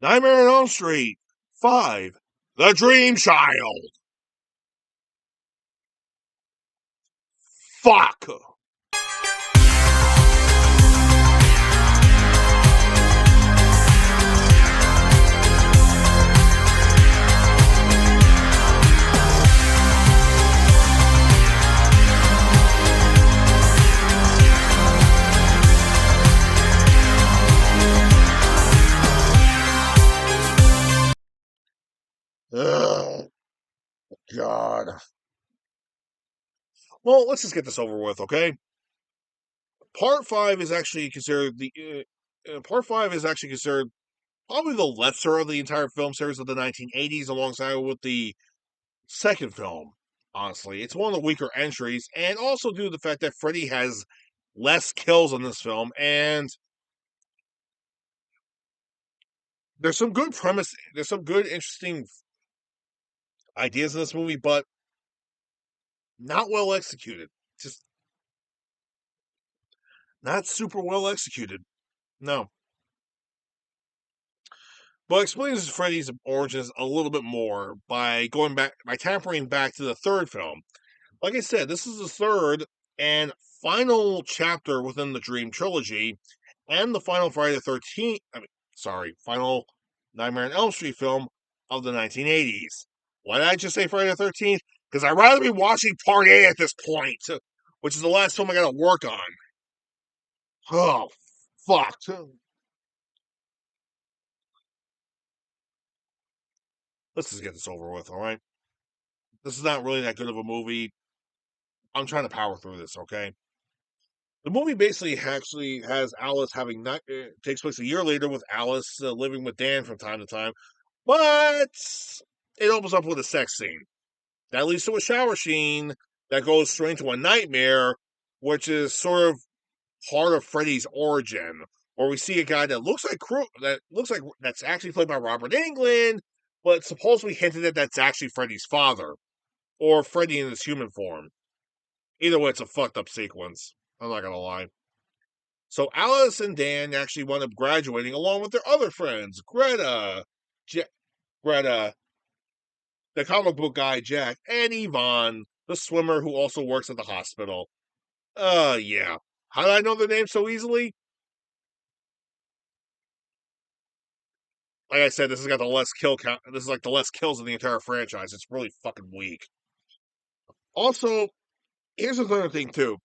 Nightmare on Elm Street 5, The Dream Child. Fuck. Ugh, God. Well, let's just get this over with, okay? Part 5 is actually considered Part 5 is actually considered probably the lesser of the entire film series of the 1980s, alongside with the second film. Honestly, it's one of the weaker entries, and also due to the fact that Freddy has less kills in this film, and there's some good premise, there's some good, interesting ideas in this movie, but not well executed. Just not super well executed. No. But explains Freddy's origins a little bit more by tampering back to the third film. Like I said, this is the third and final chapter within the Dream trilogy, and the final Friday the 13th. Final Nightmare on Elm Street film of the 1980s. Why did I just say Friday the 13th? Because I'd rather be watching Part 8 at this point, which is the last film I got to work on. Oh, fuck. Let's just get this over with, all right? This is not really that good of a movie. I'm trying to power through this, okay? The movie basically actually has Alice takes place a year later with Alice living with Dan from time to time, but it opens up with a sex scene that leads to a shower scene that goes straight into a nightmare, which is sort of part of Freddy's origin, where we see a guy that's actually played by Robert Englund, but supposedly hinted that that's actually Freddy's father or Freddy in his human form. Either way, it's a fucked up sequence. I'm not gonna lie. So Alice and Dan actually wound up graduating along with their other friends, Greta, the comic book guy Jack, and Yvonne, the swimmer who also works at the hospital. Yeah. How did I know their names so easily? Like I said, this has got the less kill count. This is like the less kills in the entire franchise. It's really fucking weak. Also, here's another thing too.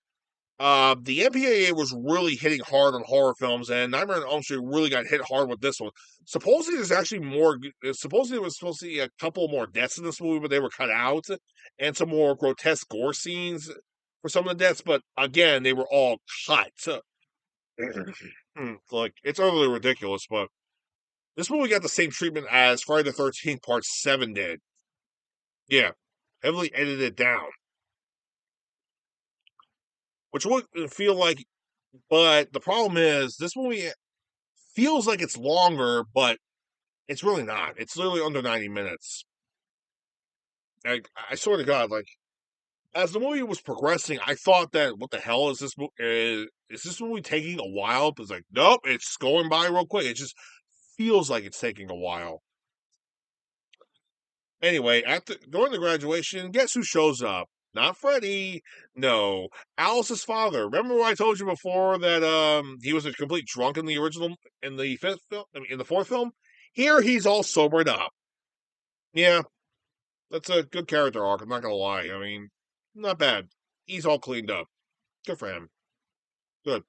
The MPAA was really hitting hard on horror films, and Nightmare on Elm Street really got hit hard with this one. Supposedly, there's actually more. Supposedly, there was supposed to be a couple more deaths in this movie, but they were cut out, and some more grotesque gore scenes for some of the deaths. But again, they were all cut. Like it's utterly ridiculous. But this movie got the same treatment as Friday the 13th Part 7 did. Yeah, heavily edited down, which would feel like. But the problem is, this movie feels like it's longer, but it's really not. It's literally under 90 minutes. I swear to God, like as the movie was progressing, I thought that what the hell is this? Is this movie taking a while? But it's like, nope, it's going by real quick. It just feels like it's taking a while. Anyway, after during the graduation, guess who shows up? Not Freddy. No, Alice's father. Remember what I told you before that he was a complete drunk in the original in the fifth film, in the fourth film? Here he's all sobered up. Yeah, that's a good character arc, I'm not gonna lie. I mean, not bad. He's all cleaned up. Good for him. Good.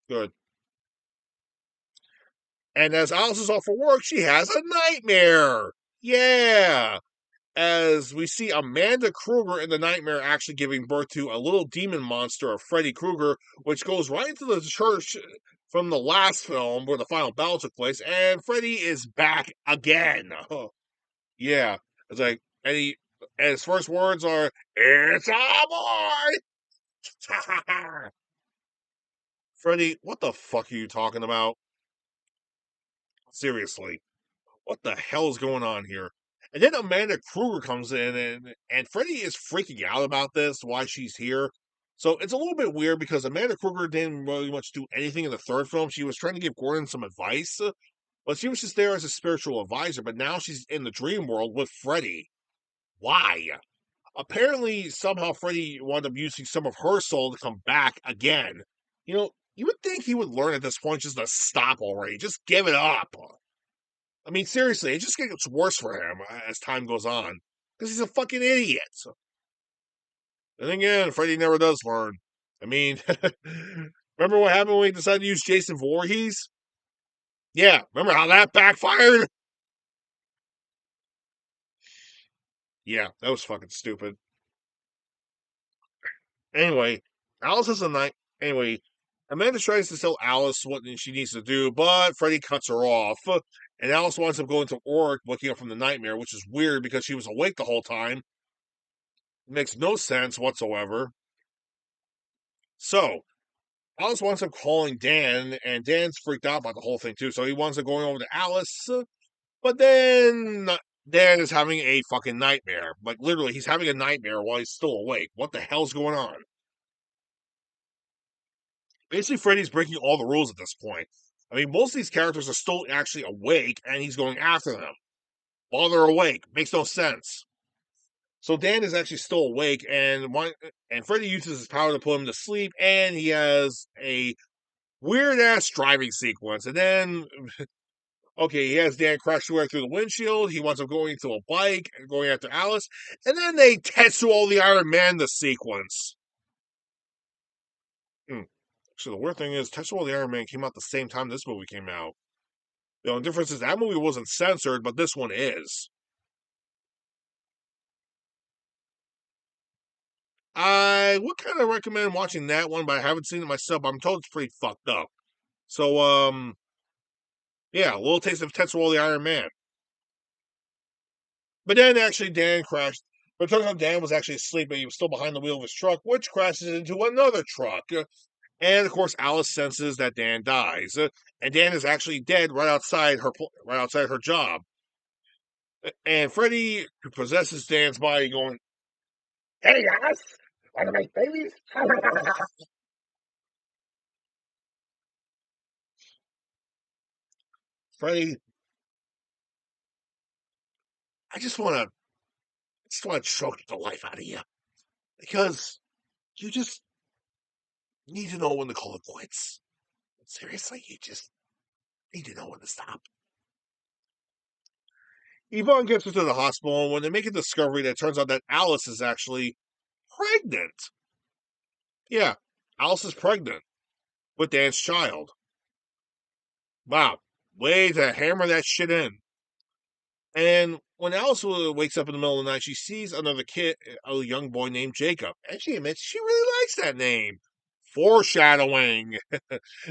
Good. And as Alice is off for work, she has a nightmare. Yeah. As we see Amanda Kruger in the nightmare actually giving birth to a little demon monster of Freddy Krueger, which goes right into the church from the last film where the final battle took place, and Freddy is back again. Yeah. It's like, and his first words are, "It's a boy!" Freddy, what the fuck are you talking about? Seriously, what the hell is going on here? And then Amanda Kruger comes in, and Freddy is freaking out about this, why she's here. So it's a little bit weird because Amanda Kruger didn't really much do anything in the third film. She was trying to give Gordon some advice, but she was just there as a spiritual advisor. But now she's in the dream world with Freddy. Why? Apparently, somehow Freddy wound up using some of her soul to come back again. You would think he would learn at this point just to stop already. Just give it up. I mean, seriously, it just gets worse for him as time goes on. Because he's a fucking idiot. And again, Freddy never does learn. I mean, remember what happened when he decided to use Jason Voorhees? Yeah, remember how that backfired? Yeah, that was fucking stupid. Anyway, Alice has a night. Anyway, Amanda tries to tell Alice what she needs to do, but Freddy cuts her off. And Alice winds up going to work, waking up from the nightmare, which is weird because she was awake the whole time. It makes no sense whatsoever. So, Alice winds up calling Dan, and Dan's freaked out about the whole thing too. So he winds up going over to Alice, but then Dan is having a fucking nightmare. Like, literally, he's having a nightmare while he's still awake. What the hell's going on? Basically, Freddy's breaking all the rules at this point. I mean, most of these characters are still actually awake, and he's going after them while they're awake. Makes no sense. So Dan is actually still awake, and Freddy uses his power to put him to sleep, and he has a weird ass driving sequence. And then, okay, he has Dan crash through the windshield. He winds up going into a bike and going after Alice, and then they Tetsuo the Iron Man the sequence. So the weird thing is, Tetsuo the Iron Man came out the same time this movie came out. The difference is that movie wasn't censored, but this one is. I would kind of recommend watching that one, but I haven't seen it myself. I'm told it's pretty fucked up. So, yeah, a little taste of Tetsuo the Iron Man. But then actually Dan crashed. But it turns out Dan was actually asleep, but he was still behind the wheel of his truck, which crashes into another truck. And of course, Alice senses that Dan dies, and Dan is actually dead right outside her job. And Freddy possesses Dan's body, going, "Hey guys, wanna make babies?" Freddy, I just want to choke the life out of you because you just need to know when to call it quits. Seriously, you just need to know when to stop. Yvonne gets her to the hospital, and when they make a discovery that turns out that Alice is actually pregnant. Yeah, Alice is pregnant with Dan's child. Wow, way to hammer that shit in. And when Alice wakes up in the middle of the night, she sees another kid, a young boy named Jacob, and she admits she really likes that name. Foreshadowing.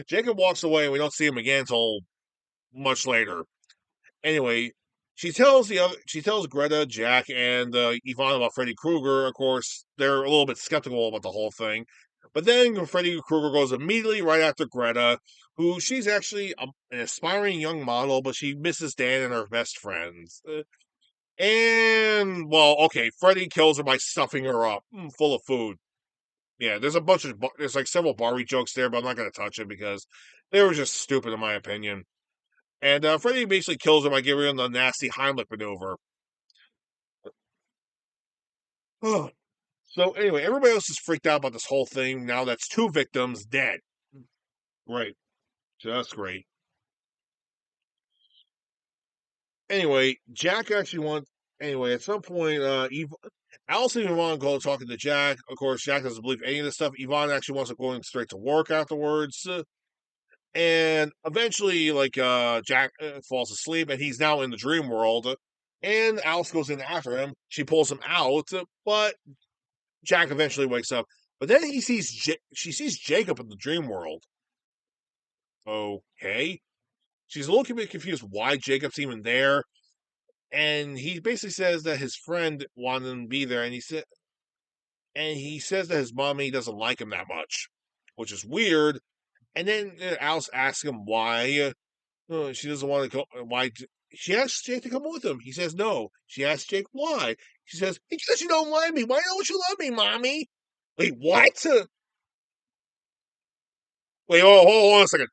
Jacob walks away, and we don't see him again until much later. Anyway, she tells Greta, Jack, and Yvonne about Freddy Krueger. Of course, they're a little bit skeptical about the whole thing. But then Freddy Krueger goes immediately right after Greta, who she's actually an aspiring young model, but she misses Dan and her best friends. And, well, okay, Freddy kills her by stuffing her up full of food. Yeah, there's like several Barbie jokes there, but I'm not going to touch it because they were just stupid in my opinion. And Freddy basically kills her by giving him the nasty Heimlich maneuver. So anyway, everybody else is freaked out about this whole thing. Now that's two victims dead. Great. Just great. Anyway, Jack actually wants. Anyway, at some point, Alice and Yvonne go talking to Jack. Of course, Jack doesn't believe any of this stuff. Yvonne actually wants to go straight to work afterwards. And eventually, like, Jack falls asleep, and he's now in the dream world. And Alice goes in after him. She pulls him out, but Jack eventually wakes up. But then she sees Jacob in the dream world. Okay. She's a little bit confused why Jacob's even there. And he basically says that his friend wanted him to be there, and he says that his mommy doesn't like him that much, which is weird. And then Alice asks him why she doesn't want to go. Why she asks Jake to come with him? He says no. She asks Jake why. She says because you don't love me. Why don't you love me, mommy? Wait, what? Wait, hold on a second.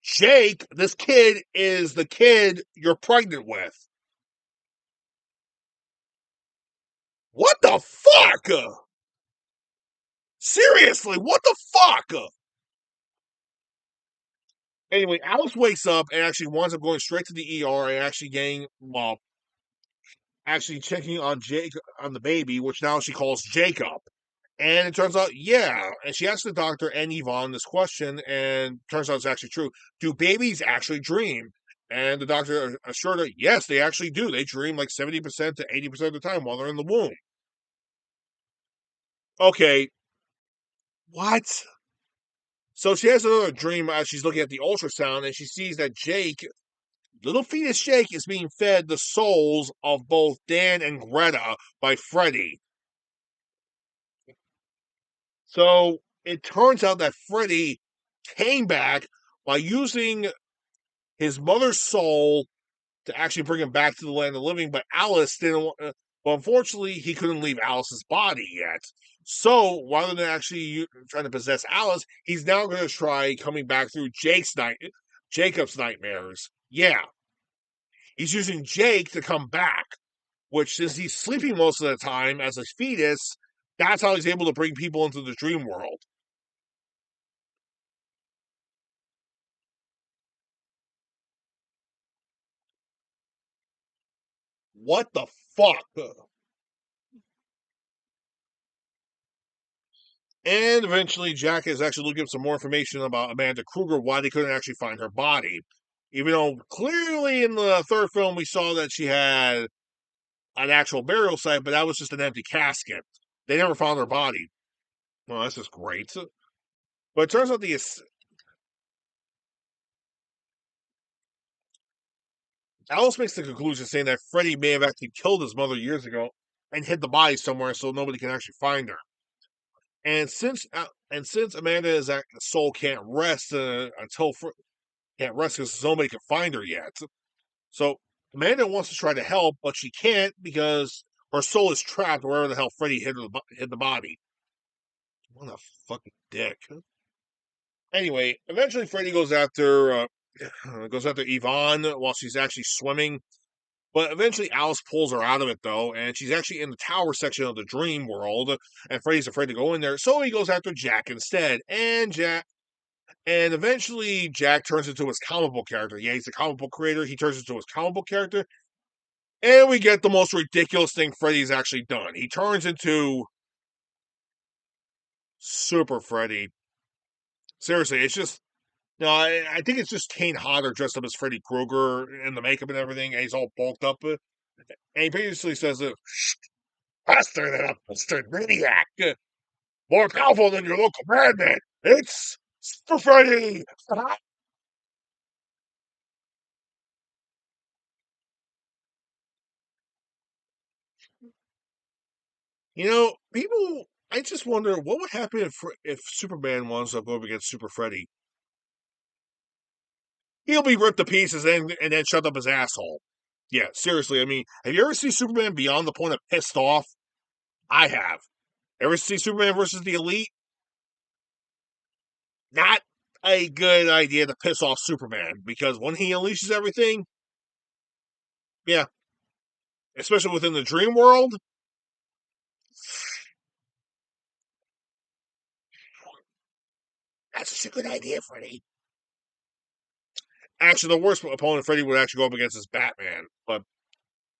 Jake, this kid is the kid you're pregnant with. What the fuck? Seriously, what the fuck? Anyway, Alice wakes up and actually winds up going straight to the ER and actually actually checking on Jake on the baby, which now she calls Jacob. And it turns out, yeah. And she asks the doctor and Yvonne this question, and turns out it's actually true. Do babies actually dream? And the doctor assured her, yes, they actually do. They dream like 70% to 80% of the time while they're in the womb. Okay, what? So she has another dream as she's looking at the ultrasound, and she sees that Jake, little fetus Jake, is being fed the souls of both Dan and Greta by Freddy. So it turns out that Freddy came back by using his mother's soul to actually bring him back to the land of the living, but Alice didn't. But unfortunately, he couldn't leave Alice's body yet. So rather than actually trying to possess Alice, he's now going to try coming back through Jacob's nightmares. Yeah, he's using Jake to come back. Which, since he's sleeping most of the time as a fetus, that's how he's able to bring people into the dream world. What the fuck? And eventually, Jack is actually looking up some more information about Amanda Kruger, why they couldn't actually find her body. Even though clearly in the third film we saw that she had an actual burial site, but that was just an empty casket. They never found her body. Well, this is great. But it turns out Alice makes the conclusion saying that Freddy may have actually killed his mother years ago and hid the body somewhere so nobody can actually find her. And since Amanda's soul can't rest can't rest because nobody can find her yet. So Amanda wants to try to help, but she can't because her soul is trapped wherever the hell Freddy hid the body. What a fucking dick. Anyway, eventually Freddy goes after Yvonne while she's actually swimming. But eventually Alice pulls her out of it though, and she's actually in the tower section of the dream world, and Freddy's afraid to go in there, so he goes after Jack instead. And eventually Jack turns into his comic book character. Yeah, he's a comic book creator. He turns into his comic book character. And we get the most ridiculous thing Freddy's actually done. He turns into Super Freddy. Seriously, it's just no, I think it's just Kane Hodder dressed up as Freddy Krueger in the makeup and everything, and he's all bulked up. And he basically says, faster than a bastard maniac, more powerful than your local madman. It's Super Freddy. People. I just wonder what would happen if Superman wants to go up against Super Freddy. He'll be ripped to pieces and then shut up his asshole. Yeah, seriously. I mean, have you ever seen Superman beyond the point of pissed off? I have. Ever see Superman versus the Elite? Not a good idea to piss off Superman because when he unleashes everything, yeah, especially within the dream world, that's such a good idea, Freddy. Actually, the worst opponent Freddy would actually go up against is Batman. But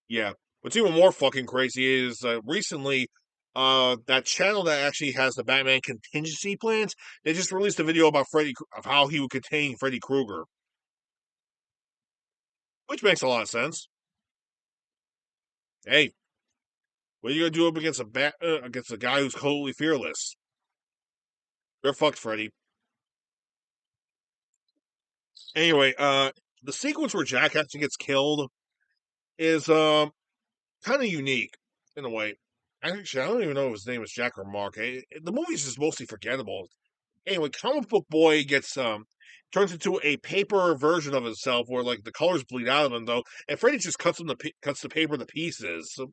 yeah, what's even more fucking crazy is recently, that channel that actually has the Batman contingency plans, they just released a video about Freddy of how he would contain Freddy Krueger, which makes a lot of sense. Hey, what are you gonna do up against against a guy who's totally fearless? You're fucked, Freddy. Anyway, the sequence where Jack actually gets killed is kind of unique in a way. Actually, I don't even know if his name is Jack or Mark. The movie's just mostly forgettable. Anyway, comic book boy gets turns into a paper version of himself, where like the colors bleed out of him though, and Freddy just cuts the paper to pieces. So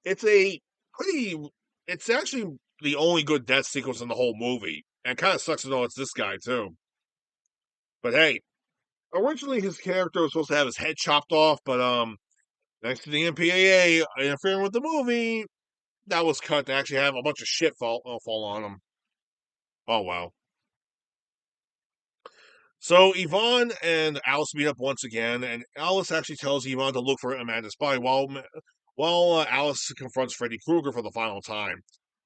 it's a pretty. It's actually the only good death sequence in the whole movie, and kind of sucks to know it's this guy too. But hey. originally his character was supposed to have his head chopped off, but thanks to the MPAA interfering with the movie, that was cut to actually have a bunch of shit fall on him. Oh wow. So Yvonne and Alice meet up once again, and Alice actually tells Yvonne to look for Amanda's body while Alice confronts Freddy Krueger for the final time.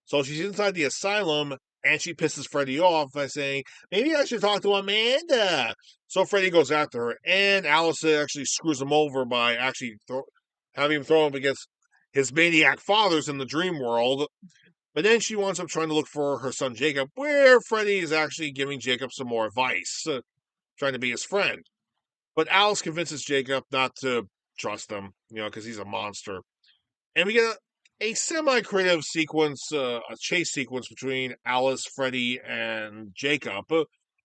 So she's inside the asylum, and she pisses Freddy off by saying, "Maybe I should talk to Amanda." So Freddy goes after her, and Alice actually screws him over by actually having him throw him against his maniac fathers in the dream world. But then she winds up trying to look for her son Jacob, where Freddy is actually giving Jacob some more advice, trying to be his friend. But Alice convinces Jacob not to trust him, because he's a monster. And we get a semi-creative sequence, a chase sequence between Alice, Freddy, and Jacob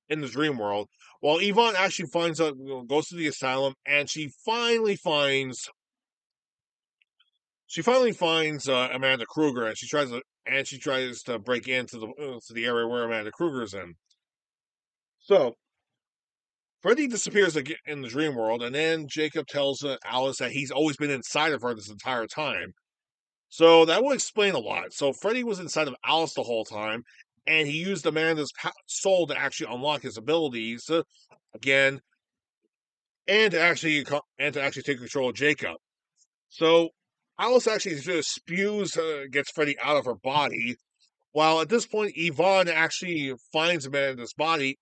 in the dream world. While Yvonne actually finds out, goes to the asylum, and she finally finds Amanda Krueger, and she tries to break into the area where Amanda Krueger is in. So Freddy disappears again in the dream world, and then Jacob tells Alice that he's always been inside of her this entire time. So that will explain a lot. So Freddy was inside of Alice the whole time, and he used Amanda's soul to actually unlock his abilities again, and to actually take control of Jacob. So Alice actually just gets Freddy out of her body. While at this point, Yvonne actually finds Amanda's body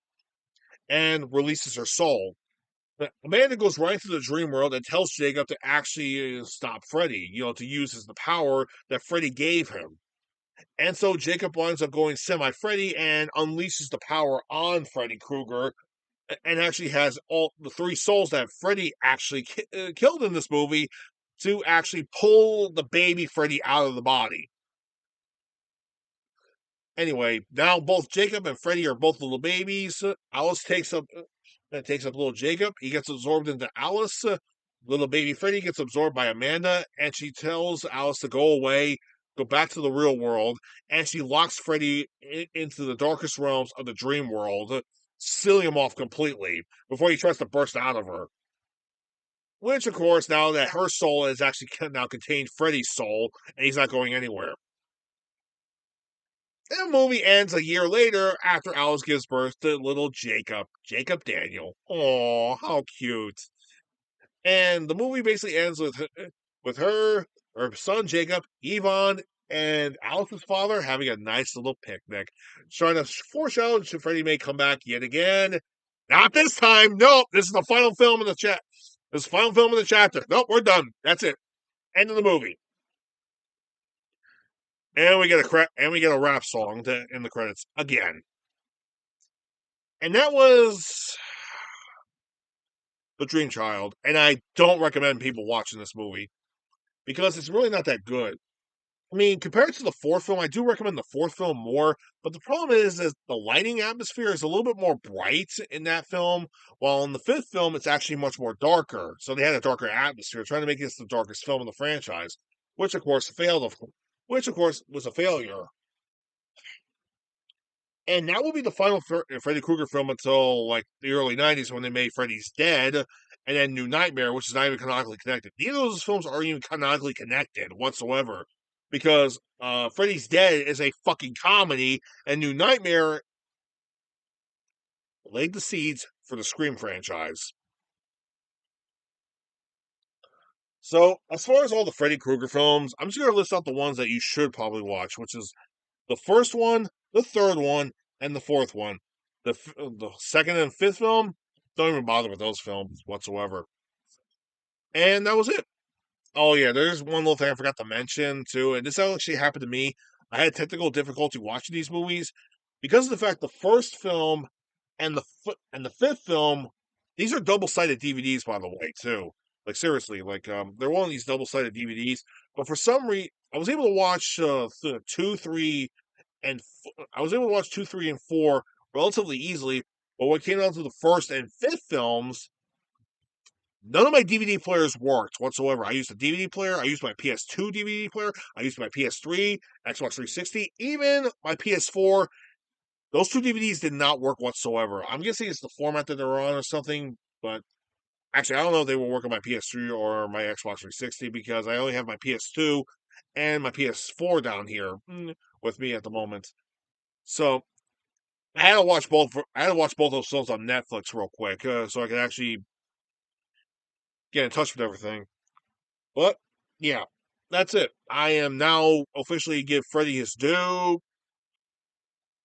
and releases her soul. But Amanda goes right into the dream world and tells Jacob to actually stop Freddy, to use the power that Freddy gave him. And so Jacob winds up going semi-Freddy and unleashes the power on Freddy Krueger, and actually has all the three souls that Freddy actually killed in this movie to actually pull the baby Freddy out of the body. Anyway, now both Jacob and Freddy are both little babies. Alice takes up little Jacob. He gets absorbed into Alice. Little baby Freddy gets absorbed by Amanda, and she tells Alice to go away, go back to the real world, and she locks Freddy into the darkest realms of the dream world, sealing him off completely before he tries to burst out of her. Which, of course, now that her soul is actually now contained Freddy's soul, and he's not going anywhere. The movie ends a year later after Alice gives birth to little Jacob Daniel. Oh, how cute. And the movie basically ends with her son Jacob, Yvonne, and Alice's father having a nice little picnic, trying to foreshadow that Freddy may come back yet again. Not this time. Nope. This is the final film in the chat. This is the final film in the chapter. Nope, we're done. That's it. End of the movie. And we get a rap song in the credits again. And that was The Dream Child. And I don't recommend people watching this movie because it's really not that good. I mean, compared to the fourth film, I do recommend the fourth film more. But the problem is the lighting atmosphere is a little bit more bright in that film, while in the fifth film, it's actually much more darker. So they had a darker atmosphere, trying to make this the darkest film in the franchise, which of course failed. Which of course was a failure. And that will be the final Freddy Krueger film until like the early '90s when they made Freddy's Dead, and then New Nightmare, which is not even canonically connected. Neither of those films are even canonically connected whatsoever, because Freddy's Dead is a fucking comedy, and New Nightmare laid the seeds for the Scream franchise. So, as far as all the Freddy Krueger films, I'm just going to list out the ones that you should probably watch, which is the first one, the third one, and the fourth one. The second and fifth film, don't even bother with those films whatsoever. And that was it. Oh yeah, there's one little thing I forgot to mention too, and this actually happened to me. I had technical difficulty watching these movies because of the fact the first film and the fifth film, these are double-sided DVDs by the way too. Like seriously, like they're one of these double-sided DVDs. But for some reason, I was able to watch two, three, I was able to watch 2, 3, and 4 relatively easily. But when it came down to the first and fifth films, none of my DVD players worked whatsoever. I used a DVD player. I used my PS2 DVD player. I used my PS3, Xbox 360, even my PS4. Those two DVDs did not work whatsoever. I'm guessing it's the format that they're on or something. But actually, I don't know if they will work on my PS3 or my Xbox 360 because I only have my PS2 and my PS4 down here with me at the moment. So I had to watch both. I had to watch both those films on Netflix real quick so I could actually get in touch with everything. But yeah, that's it. I am now officially give Freddy his due.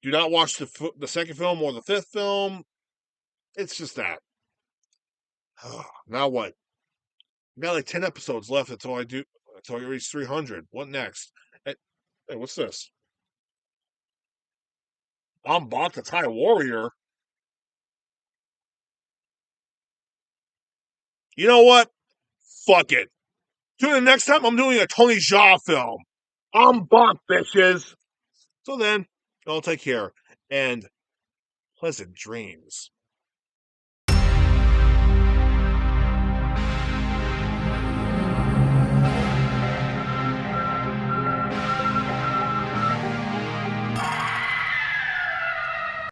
Do not watch the second film or the fifth film. It's just that. Now what? I got like 10 episodes left until I reach 300. What next? Hey, hey, what's this? I'm bought the Thai Warrior. You know what? Fuck it. Tune in next time. I'm doing a Tony Jaa film. I'm bought, bitches. So then, I'll take care and pleasant dreams.